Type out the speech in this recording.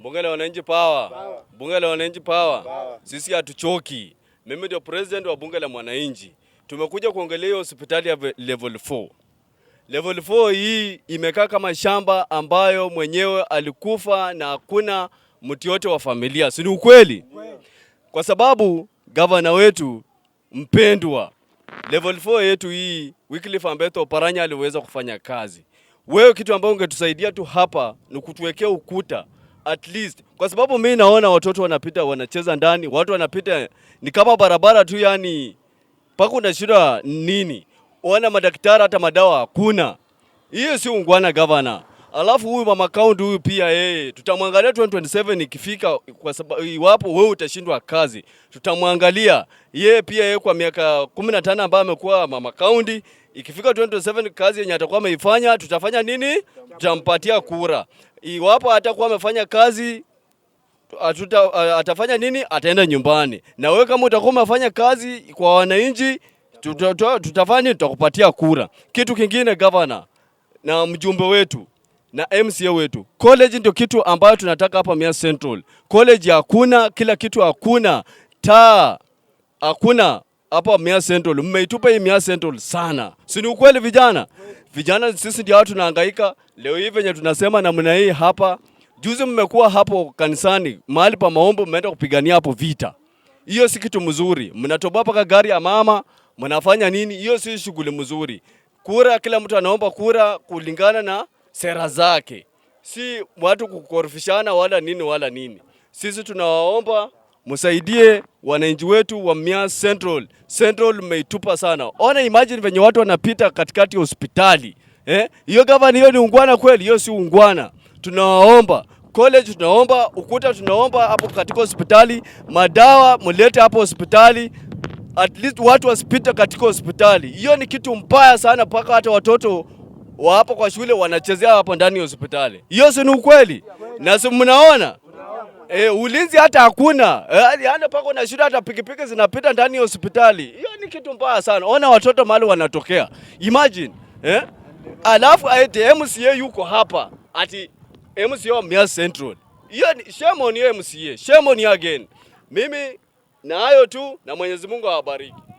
Bunge la wananchi power. Bunge la wananchi power. Sisi hatuchoki. Mimi ndio president wa bunge la mwananchi. Tumekuja kuongelea hospitali ya level 4. Level 4 hii imekaa kama shamba ambayo mwenyewe alikufa na hakuna mtu yote wa familia. Si ni ukweli? Kwa sababu governor wetu mpendwa, level 4 yetu hii Wycliffe Ambetho Oparanya aliweza kufanya kazi. Wewe kitu ambacho ungetusaidia tu hapa ni kutuwekea ukuta at least, kwa sababu mimi naona watoto wanapita wanacheza ndani, watu wanapita ni kama barabara tu, yani paka unashida nini? Wana madaktari hata madawa hakuna. Hiyo si ungwana governor. Alafu huyu mama county huyu pia yeye tutamwangalia 2027 ikifika, kwa sababu iwapo wewe utashindwa kazi tutamwangalia yeye pia yeye kwa miaka 15 ambayo amekuwa mama county. Ikifika 2027 kazi yenye atakuwa ameifanya tutafanya nini? Tutampatia kura. Iwapo atakuwa amefanya kazi atafanya nini? Ataenda nyumbani. Na wewe kama utakuwa umefanya kazi kwa wananchi tutafanya, tutakupatia kura. Kitu kingine governor na mjumbe wetu na MCA wetu, college ndio kitu ambayo tunataka hapa Mumias Central. College hakuna, kila kitu hakuna, taa hakuna hapa Mumias Central. Mmeitupa hii Mumias Central sana. Si ni ukweli vijana? Vijana sisi ndio watu tunahangaika. Leo hivi venye tunasema namna hii hapa. Juzi mmekuwa hapo kanisani, mahali pa maombi mmeenda kupigania hapo vita. Hiyo si kitu mzuri. Mnatoboa paka gari ya mama, mnafanya nini? Hiyo si shughuli mzuri. Kura, kila mtu anaomba kura kulingana na sera zake. Si watu kukorofishana wala nini wala nini. Sisi tunawaomba msaidie wananchi wetu wa Mumias Central. Central mmeitupa sana. Ona, imagine venye watu wanapita katikati ya hospitali. Hiyo governor, hiyo ni ungwana kweli? Hiyo si ungwana. Tunawaomba college, tunaomba ukuta, tunaomba hapo katika hospitali, madawa mulete hapo hospitali, at least watu wasipita katika hospitali. Hiyo ni kitu mbaya sana, paka hata watoto wa hapo kwa shule wanachezea hapo ndani ya hospitali. Hiyo si ukweli? Na si mnaona? Ulinzi hata hakuna. Yaani paka na shule hata pikipiki zinapita ndani ya hospitali. Hiyo ni kitu mbaya sana. Ona watoto mahali wanatokea. Imagine, alafu MCA yuko hapa. Ati MCA wa Mumias Central. Hiyo ni shame on you MCA. Shame on you again. Mimi na hayo tu, na Mwenyezi Mungu awabariki.